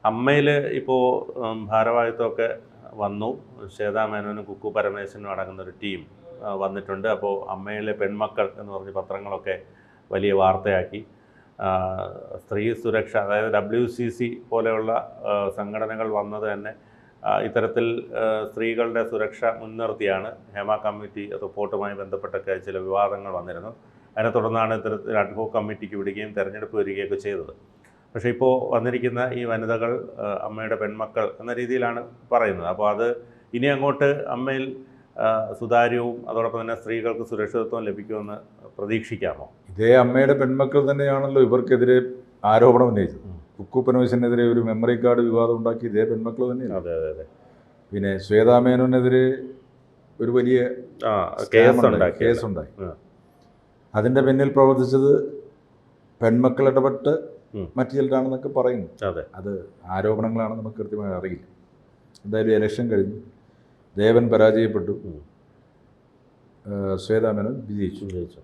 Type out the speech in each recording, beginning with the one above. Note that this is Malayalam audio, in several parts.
അമ്മയിൽ ഇപ്പോൾ ഭാരവാഹിത്വമൊക്കെ വന്നു. ശ്വേതാ മേനോനും കുക്കു പരമേശ്വരനും അടങ്ങുന്നൊരു ടീം വന്നിട്ടുണ്ട്. അപ്പോൾ അമ്മയിലെ പെൺമക്കൾ എന്ന് പറഞ്ഞ് പത്രങ്ങളൊക്കെ വലിയ വാർത്തയാക്കി. സ്ത്രീ സുരക്ഷ, അതായത് WCC പോലെയുള്ള സംഘടനകൾ വന്നത് തന്നെ ഇത്തരത്തിൽ സ്ത്രീകളുടെ സുരക്ഷ മുൻനിർത്തിയാണ്. ഹേമ കമ്മിറ്റി റിപ്പോർട്ടുമായി ബന്ധപ്പെട്ടൊക്കെ ചില വിവാദങ്ങൾ വന്നിരുന്നു. അതിനെ തുടർന്നാണ് ഇത്തരത്തിൽ അഡ്ഹോക് കമ്മിറ്റിക്ക് വിടുകയും തെരഞ്ഞെടുപ്പ് വരികയൊക്കെ ചെയ്തത്. പക്ഷേ ഇപ്പോൾ വന്നിരിക്കുന്ന ഈ വനിതകൾ അമ്മയുടെ പെൺമക്കൾ എന്ന രീതിയിലാണ് പറയുന്നത്. അപ്പോൾ അത് ഇനി അങ്ങോട്ട് അമ്മയിൽ സുതാര്യവും അതോടൊപ്പം തന്നെ സ്ത്രീകൾക്ക് സുരക്ഷിതത്വം ലഭിക്കുമെന്ന് പ്രതീക്ഷിക്കാമോ? ഇതേ അമ്മയുടെ പെൺമക്കൾ തന്നെയാണല്ലോ ഇവർക്കെതിരെ ആരോപണം ഉന്നയിച്ചത്. കുക്കു പരമേശ്വരനെതിരെ ഒരു മെമ്മറി കാർഡ് വിവാദം ഉണ്ടാക്കി ഇതേ പെൺമക്കൾ തന്നെയാണ്. അതെ അതെ അതെ. പിന്നെ ശ്വേതാ മേനോനെതിരെ ഒരു വലിയ കേസുണ്ടായി. അതിൻ്റെ പിന്നിൽ പ്രവർത്തിച്ചത് പെൺമക്കൾ ഇടപെട്ട് മറ്റു ചിലരാണെന്നൊക്കെ പറയുന്നു. അത് ആരോപണങ്ങളാണ്, നമുക്ക് കൃത്യമായി അറിയില്ല. എന്തായാലും ഇലക്ഷൻ കഴിഞ്ഞു, ദേവൻ പരാജയപ്പെട്ടു, ശ്വേതാ മേനോൻ വിജയിച്ചു.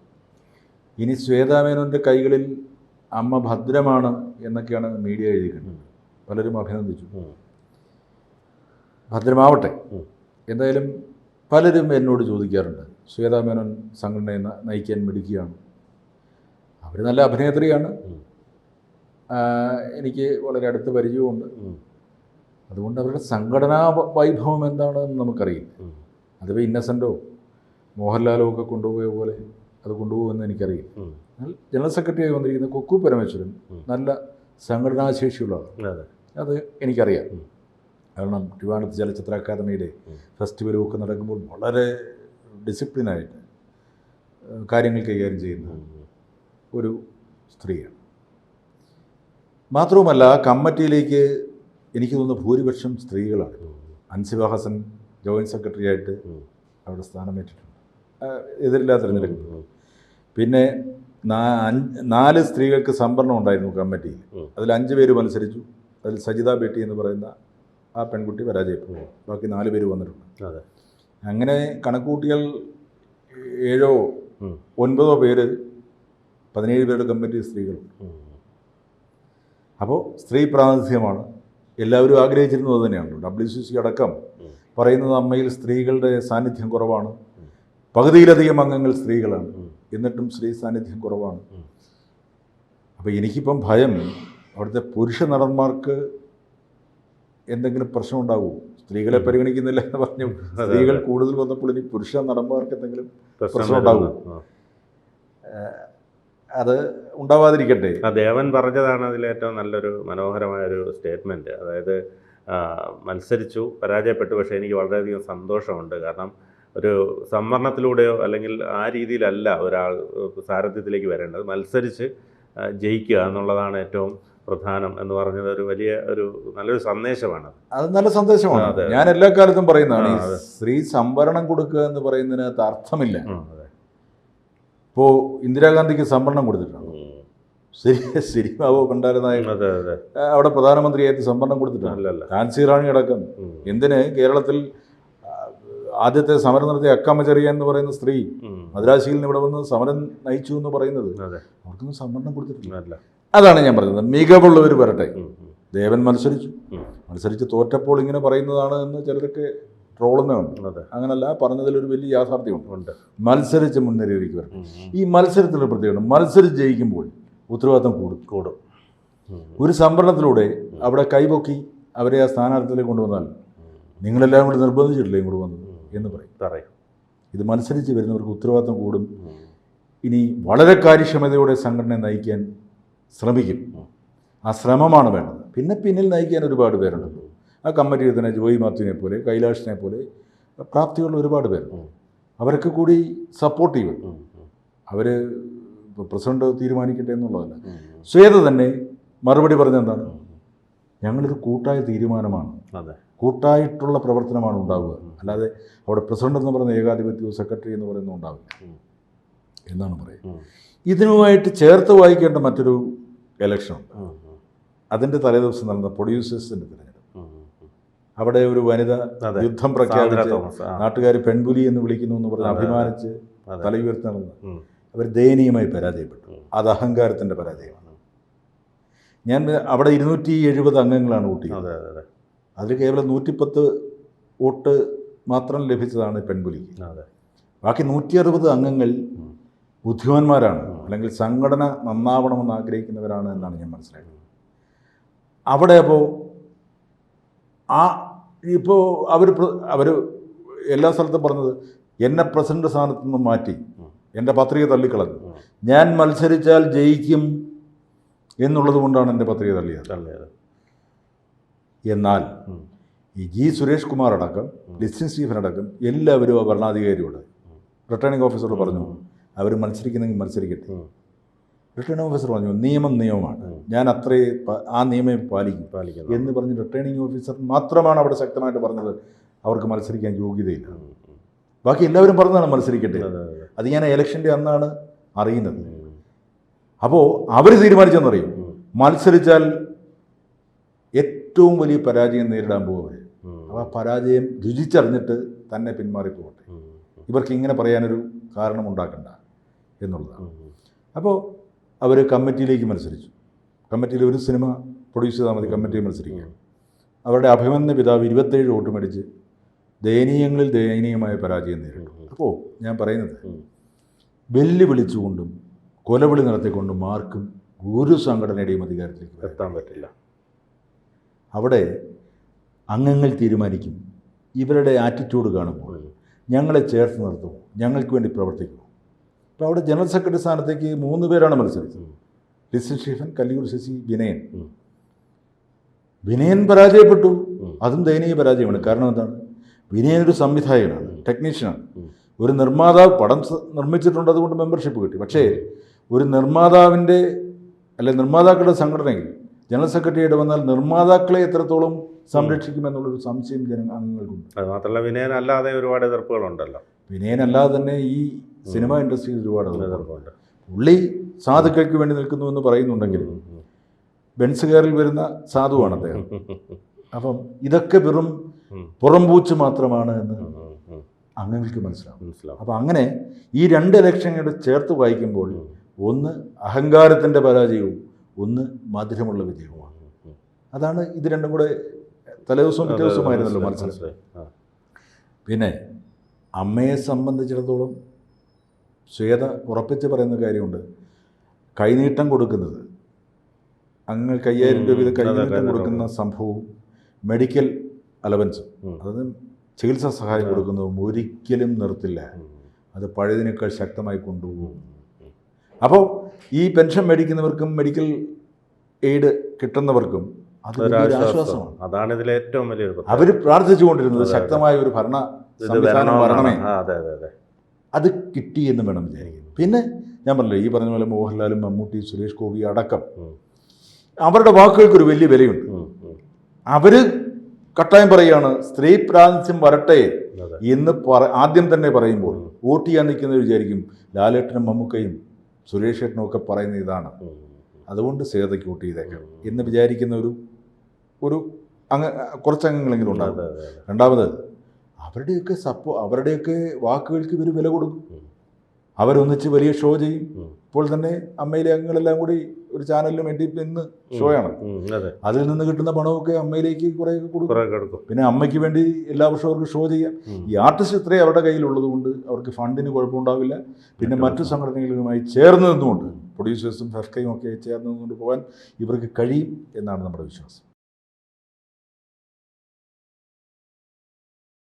ഇനി ശ്വേതാ മേനോൻ്റെ കൈകളിൽ അമ്മ ഭദ്രമാണ് എന്നൊക്കെയാണ് മീഡിയ എഴുതിക്കുന്നത്. പലരും അഭിനന്ദിച്ചു. ഭദ്രമാവട്ടെ. എന്തായാലും പലരും എന്നോട് ചോദിക്കാറുണ്ട്, ശ്വേതാ മേനോൻ സംഘടനയെ നയിക്കാൻ മിടുക്കിയാണ്, അവർ നല്ല അഭിനേത്രിയാണ്, എനിക്ക് വളരെ അടുത്ത പരിചയമുണ്ട്, അതുകൊണ്ട് അവരുടെ സംഘടനാ വൈഭവം എന്താണെന്ന് നമുക്കറിയില്ല. അതിപ്പോൾ ഇന്നസെൻറ്റോ മോഹൻലാലോ ഒക്കെ കൊണ്ടുപോയ പോലെ അത് കൊണ്ടുപോകുമെന്ന് എനിക്കറിയില്ല. എന്നാൽ ജനറൽ സെക്രട്ടറിയായി വന്നിരിക്കുന്ന കുക്കു പരമേശ്വരൻ നല്ല സംഘടനാശേഷിയുള്ള ആളാണ്. അത് എനിക്കറിയാം. കാരണം ട്രിവാൻഡ്രത്ത് ചലച്ചിത്ര അക്കാദമിയുടെ ഫെസ്റ്റിവലും ഒക്കെ നടക്കുമ്പോൾ വളരെ ഡിസിപ്ലിനായിട്ട് കാര്യങ്ങൾ കൈകാര്യം ചെയ്യുന്ന ഒരു സ്ത്രീയാണ്. മാത്രവുമല്ല, കമ്മിറ്റിയിലേക്ക് എനിക്ക് തോന്നുന്നു ഭൂരിപക്ഷം സ്ത്രീകളാണ്. അൻസിബ ഹസൻ ജോയിൻറ്റ് സെക്രട്ടറി ആയിട്ട് അവിടെ സ്ഥാനമേറ്റിട്ടുണ്ട്, എതിരില്ലാ തിരഞ്ഞെടുക്കുന്നത്. പിന്നെ 4 സ്ത്രീകൾക്ക് സംവരണം ഉണ്ടായിരുന്നു കമ്മിറ്റിയിൽ. അതിൽ 5 പേര് മത്സരിച്ചു. അതിൽ സജിത ബേട്ടി എന്ന് പറയുന്ന ആ പെൺകുട്ടി പരാജയപ്പെട്ടു. ബാക്കി 4 പേര് വന്നിട്ടുണ്ട്. അങ്ങനെ കണക്കൂട്ടിയാൽ 7 or 9 പേര്, 17 പേരുടെ കമ്മിറ്റി സ്ത്രീകളുണ്ട്. അപ്പോൾ സ്ത്രീ പ്രാതിനിധ്യമാണ് എല്ലാവരും ആഗ്രഹിച്ചിരുന്നത്. തന്നെയാണ് WCC അടക്കം പറയുന്നത് അമ്മയിൽ സ്ത്രീകളുടെ സാന്നിധ്യം കുറവാണ്, പകുതിയിലധികം അംഗങ്ങൾ സ്ത്രീകളാണ്, എന്നിട്ടും സ്ത്രീ സാന്നിധ്യം കുറവാണ്. അപ്പോൾ എനിക്കിപ്പം ഭയം അവിടുത്തെ പുരുഷ നടന്മാർക്ക് എന്തെങ്കിലും പ്രശ്നം ഉണ്ടാകുമോ? സ്ത്രീകളെ പരിഗണിക്കുന്നില്ല എന്ന് പറഞ്ഞു സ്ത്രീകൾ കൂടുതൽ വന്നപ്പോൾ ഇനി പുരുഷ നടന്മാർക്ക് എന്തെങ്കിലും പ്രശ്നം ഉണ്ടാകുമോ? അത് ഉണ്ടാവാതിരിക്കട്ടെ. ദേവൻ പറഞ്ഞതാണ് അതിലേറ്റവും നല്ലൊരു മനോഹരമായൊരു സ്റ്റേറ്റ്മെൻറ്റ്. അതായത് മത്സരിച്ചു, പരാജയപ്പെട്ടു, പക്ഷേ എനിക്ക് വളരെയധികം സന്തോഷമുണ്ട്. കാരണം ഒരു സംവരണത്തിലൂടെയോ അല്ലെങ്കിൽ ആ രീതിയിലല്ല ഒരാൾ സാരഥ്യത്തിലേക്ക് വരേണ്ടത്, മത്സരിച്ച് ജയിക്കുക എന്നുള്ളതാണ് ഏറ്റവും പ്രധാനം എന്ന് പറഞ്ഞത് ഒരു വലിയ നല്ലൊരു സന്ദേശമാണ്. അത് നല്ല സന്ദേശമാണ്. ഞാൻ എല്ലാ കാലത്തും പറയുന്നതാണ്, സ്ത്രീ സംവരണം കൊടുക്കുക എന്ന് പറയുന്നതിനകത്ത് അർത്ഥമില്ല. ഇപ്പോൾ ഇന്ദിരാഗാന്ധിക്ക് സംവരണം കൊടുത്തിട്ടുണ്ട്, സിനിമാവോ കണ്ടായിരുന്നായി അവിടെ പ്രധാനമന്ത്രിയായിട്ട് സംവരണം കൊടുത്തിട്ടുണ്ട്. ഝാൻസി റാണി അടക്കം. എന്തിന് കേരളത്തിൽ ആദ്യത്തെ സമരം നടത്തിയ അക്കാമചെറിയ എന്ന് പറയുന്ന സ്ത്രീ മദ്രാശിയിൽ നിന്ന് ഇവിടെ വന്ന് സമരം നയിച്ചു എന്ന് പറയുന്നത്, അവർക്കൊന്നും സംവരണം കൊടുത്തിട്ടില്ല. അതാണ് ഞാൻ പറയുന്നത്, മികവുള്ളവർ വരട്ടെ. ദേവൻ മത്സരിച്ച് തോറ്റപ്പോൾ ഇങ്ങനെ പറയുന്നതാണ് എന്ന് ചിലരൊക്കെ ട്രോളുന്നുണ്ട്. അങ്ങനല്ല, പറഞ്ഞതിലൊരു വലിയ യാഥാർത്ഥ്യമുണ്ട്. മത്സരിച്ച് മുന്നേറിയിരിക്കും വരണം. ഈ മത്സരത്തിലൊരു പ്രത്യേകത, മത്സരിച്ച് ജയിക്കുമ്പോൾ ഉത്തരവാദിത്വം കൂടും. ഒരു സംവരണത്തിലൂടെ അവിടെ കൈപൊക്കി അവരെ ആ സ്ഥാനാർത്ഥിയിലേക്ക് കൊണ്ടുവന്നാൽ നിങ്ങളെല്ലാം കൂടി നിർബന്ധിച്ചിട്ടില്ലേ ഇങ്ങോട്ട് വന്നത് എന്ന് പറയും. ഇത് മത്സരിച്ച് വരുന്നവർക്ക് ഉത്തരവാദിത്വം കൂടും. ഇനി വളരെ കാര്യക്ഷമതയോടെ സംഘടനയെ നയിക്കാൻ ശ്രമിക്കും. ആ ശ്രമമാണ് വേണ്ടത്. പിന്നെ പിന്നിൽ നയിക്കാൻ ഒരുപാട് പേരുണ്ടല്ലോ. ആ കമ്മിറ്റിയിൽ തന്നെ ജോയി മാത്യുവിനെ പോലെ, കൈലാഷിനെ പോലെ പ്രാപ്തിയുള്ള ഒരുപാട് പേരുണ്ട്. അവരൊക്കെ കൂടി സപ്പോർട്ടീവ്. അവർ പ്രസിഡന്റ് തീരുമാനിക്കട്ടെ എന്നുള്ളതല്ല. ശ്വേത തന്നെ മറുപടി പറഞ്ഞെന്താണ്, ഞങ്ങളൊരു കൂട്ടായ തീരുമാനമാണ്, കൂട്ടായിട്ടുള്ള പ്രവർത്തനമാണ് ഉണ്ടാവുക, അല്ലാതെ അവിടെ പ്രസിഡന്റ് എന്ന് പറയുന്ന ഏകാധിപത്യവും സെക്രട്ടറി എന്ന് പറയുന്നത് ഉണ്ടാവില്ല എന്നാണ് പറയുന്നത്. ഇതിനുമായിട്ട് ചേർത്ത് വായിക്കേണ്ട മറ്റൊരു ഇലക്ഷനുണ്ട്. അതിൻ്റെ തലേദിവസം നടന്ന പ്രൊഡ്യൂസേഴ്സിൻ്റെ തിരഞ്ഞെടുപ്പ്. അവിടെ ഒരു വനിത യുദ്ധം പ്രഖ്യാപിച്ച് നാട്ടുകാർ പെൺപുലി എന്ന് വിളിക്കുന്നു എന്ന് പറഞ്ഞ് അഭിമാനിച്ച് തലയുയർത്തി നടന്നു. അവർ ദയനീയമായി പരാജയപ്പെട്ടു. അത് അഹങ്കാരത്തിൻ്റെ പരാജയമാണ്. ഞാൻ അവിടെ 270 അംഗങ്ങളാണ് വോട്ട് ചെയ്തത്. അതെ അതെ അതിൽ കേവലം 110 വോട്ട് മാത്രം ലഭിച്ചതാണ് പെൺപുലിക്ക്. അതെ. ബാക്കി 160 അംഗങ്ങൾ ബുദ്ധിമാന്മാരാണ്, അല്ലെങ്കിൽ സംഘടന നന്നാവണമെന്ന് ആഗ്രഹിക്കുന്നവരാണ് എന്നാണ് ഞാൻ മനസ്സിലാക്കുന്നത്. അവിടെ അപ്പോൾ അവർ എല്ലാ സ്ഥലത്തും പറഞ്ഞത് എന്നെ പ്രസിഡന്റ് സ്ഥാനത്ത് നിന്ന് മാറ്റി എൻ്റെ പത്രിക തള്ളിക്കളഞ്ഞു. ഞാൻ മത്സരിച്ചാൽ ജയിക്കും എന്നുള്ളത് കൊണ്ടാണ് എൻ്റെ പത്രിക തള്ളിയത്. എന്നാൽ ഈ ജി സുരേഷ് കുമാർ അടക്കം ലിസ്റ്റിൻ സ്റ്റീഫൻ അടക്കം എല്ലാവരും ആ ഭരണാധികാരിയോട്, റിട്ടേണിംഗ് ഓഫീസറോട് പറഞ്ഞു അവർ മത്സരിക്കുന്നെങ്കിൽ മത്സരിക്കട്ടെ. റിട്ടേണിംഗ് ഓഫീസർ പറഞ്ഞു നിയമമാണ്, ഞാൻ ആ നിയമം പാലിക്കും എന്ന് പറഞ്ഞ് റിട്ടേണിംഗ് ഓഫീസർ മാത്രമാണ് അവിടെ ശക്തമായിട്ട് പറഞ്ഞത് അവർക്ക് മത്സരിക്കാൻ യോഗ്യതയില്ല. ബാക്കി എല്ലാവരും പറഞ്ഞതാണ് മത്സരിക്കട്ടെ. അത് ഞാൻ ഇലക്ഷൻ്റെ അന്നാണ് അറിയുന്നത്. അപ്പോൾ അവർ തീരുമാനിച്ചെന്നറിയും, മത്സരിച്ചാൽ ഏറ്റവും വലിയ പരാജയം നേരിടാൻ പോകും. ആ പരാജയം രുചിച്ചറിഞ്ഞിട്ട് തന്നെ പിന്മാറിപ്പോകട്ടെ, ഇവർക്ക് ഇങ്ങനെ പറയാനൊരു കാരണം ഉണ്ടാക്കണ്ട എന്നുള്ളതാണ്. അപ്പോൾ അവർ കമ്മിറ്റിയിലേക്ക് മത്സരിച്ചു. കമ്മിറ്റിയിൽ ഒരു സിനിമ പ്രൊഡ്യൂസ് ചെയ്താൽ മതി, കമ്മിറ്റിയിൽ മത്സരിക്കുക. അവരുടെ അഭിമന്യ പിതാവ് 27 വോട്ട് മേടിച്ച് ദയനീയങ്ങളിൽ ദയനീയമായ പരാജയം നേരിട്ടു. അപ്പോൾ ഞാൻ പറയുന്നത്, വെല്ലുവിളിച്ചുകൊണ്ടും കൊലവിളി നടത്തിക്കൊണ്ടും ആർക്കും ഒരു സംഘടനയുടെയും അധികാരത്തിലേക്ക് എത്താൻ പറ്റില്ല. അവിടെ അംഗങ്ങൾ തീരുമാനിക്കും. ഇവരുടെ ആറ്റിറ്റ്യൂഡ് കാണുമ്പോൾ ഞങ്ങളെ ചേർത്ത് നിർത്തുമോ, ഞങ്ങൾക്ക് വേണ്ടി പ്രവർത്തിക്കുമോ. അപ്പോൾ അവിടെ ജനറൽ സെക്രട്ടറി സ്ഥാനത്തേക്ക് 3 പേരാണ് മത്സരിച്ചത്. ലിസ്റ്റിൻ സ്റ്റീഫൻ, കല്ലിയൂർ ശശി, വിനയൻ പരാജയപ്പെട്ടു. അതും ദയനീയ പരാജയമാണ്. കാരണം എന്താണ്, വിനയൻ ഒരു സംവിധായകനാണ്, ടെക്നീഷ്യനാണ്. ഒരു നിർമ്മാതാവ് പടം നിർമ്മിച്ചിട്ടുണ്ട്, അതുകൊണ്ട് മെമ്പർഷിപ്പ് കിട്ടി. പക്ഷേ ഒരു നിർമ്മാതാക്കളുടെ സംഘടനയിൽ ജനറൽ സെക്രട്ടറിയായിട്ട് വന്നാൽ നിർമ്മാതാക്കളെ എത്രത്തോളം സംരക്ഷിക്കുമെന്നുള്ളൊരു സംശയം അംഗങ്ങൾക്കുണ്ട്. അത് മാത്രമല്ല, വിനയൻ അല്ലാതെ ഒരുപാട് എതിർപ്പുകളുണ്ടല്ലോ. വിനയൻ അല്ലാതെ തന്നെ ഈ സിനിമ ഇൻഡസ്ട്രിയിൽ ഒരുപാട് എതിർപ്പുണ്ട്. പുള്ളി സാധുക്കൾക്ക് വേണ്ടി നിൽക്കുന്നു എന്ന് പറയുന്നുണ്ടെങ്കിലും ബെൻസുകാരിൽ വരുന്ന സാധുവാണ് അദ്ദേഹം. അപ്പം ഇതൊക്കെ വെറും പുറംപൂച്ച് മാത്രമാണ് എന്ന് അംഗങ്ങൾക്ക് മനസ്സിലാവും. അപ്പം അങ്ങനെ ഈ 2 ഇലക്ഷനുകൾ ചേർത്ത് വായിക്കുമ്പോൾ ഒന്ന് അഹങ്കാരത്തിൻ്റെ പരാജയവും ഒന്ന് മധുരമുള്ള വിജയവുമാണ്. അതാണ് ഇത് രണ്ടും കൂടെ. തലേദിവസവും പിറ്റേ ദിവസമായിരുന്നല്ലോ മത്സരം. പിന്നെ അമ്മയെ സംബന്ധിച്ചിടത്തോളം ശ്വേത ഉറപ്പിച്ച് പറയുന്ന കാര്യമുണ്ട്. കൈനീട്ടം കൊടുക്കുന്നത്, അംഗങ്ങൾക്ക് 5000 രൂപ വീതം കൈനീട്ടം കൊടുക്കുന്ന സംഭവവും മെഡിക്കൽ അലവൻസും, അതായത് ചികിത്സാ സഹായം കൊടുക്കുന്നതും ഒരിക്കലും നിർത്തില്ല. അത് പഴയതിനേക്കാൾ ശക്തമായി കൊണ്ടുപോകും. അപ്പോൾ ഈ പെൻഷൻ മേടിക്കുന്നവർക്കും മെഡിക്കൽ എയ്ഡ് കിട്ടുന്നവർക്കും അതൊരു ആശ്വാസമാണ്. അതാണ് ഇതിലെ ഏറ്റവും വലിയൊരു. അവർ പ്രാർത്ഥിച്ചുകൊണ്ടിരുന്നത് ശക്തമായ ഒരു ഭരണ സംവിധാനം വരണമേ. അത് കിട്ടി എന്ന് വേണം വിചാരിക്കും. പിന്നെ ഞാൻ പറഞ്ഞില്ല, ഈ പറഞ്ഞ പോലെ മോഹൻലാലും മമ്മൂട്ടി, സുരേഷ് ഗോപി അടക്കം അവരുടെ വാക്കുകൾക്കൊരു വലിയ വിലയുണ്ട്. അവർ കട്ടായം പറയുകയാണ് സ്ത്രീ പ്രാതിനിധ്യം വരട്ടെ എന്ന് ആദ്യം തന്നെ പറയുമ്പോൾ വോട്ട് ചെയ്യാൻ നിൽക്കുന്നത് വിചാരിക്കും ലാലേട്ടനും മമ്മൂക്കയും സുരേഷ് ഏട്ടനും ഒക്കെ പറയുന്ന ഇതാണ്, അതുകൊണ്ട് സേതയ്ക്ക് വോട്ട് ചെയ്തേക്കാം എന്ന് വിചാരിക്കുന്ന ഒരു കുറച്ച് അംഗങ്ങളെങ്കിലും ഉണ്ടാകും. രണ്ടാമത് അവരുടെയൊക്കെ വാക്കുകൾക്ക് ഇവർ വില കൊടുക്കും. അവരൊന്നിച്ച് വലിയ ഷോ ചെയ്യും. ഇപ്പോൾ തന്നെ അമ്മയിലെ അംഗങ്ങളെല്ലാം കൂടി ഒരു ചാനലിന് വേണ്ടി ഇന്ന് ഷോയാണ്. അതിൽ നിന്ന് കിട്ടുന്ന പണമൊക്കെ അമ്മയിലേക്ക് കുറേ കൊടുക്കും. പിന്നെ അമ്മയ്ക്ക് വേണ്ടി എല്ലാ വർഷവും അവർക്ക് ഷോ ചെയ്യാം. ഈ ആർട്ടിസ്റ്റ് ഇത്രയും അവരുടെ കയ്യിലുള്ളത് കൊണ്ട് അവർക്ക് ഫണ്ടിന് കുഴപ്പമുണ്ടാവില്ല. പിന്നെ മറ്റു സംഘടനകളുമായി ചേർന്ന് നിന്നുകൊണ്ട്, പ്രൊഡ്യൂസേഴ്സും ഫെഫ്കയും ഒക്കെ ചേർന്ന് നിന്നുകൊണ്ട് പോകാൻ ഇവർക്ക് കഴിയും എന്നാണ് നമ്മുടെ വിശ്വാസം.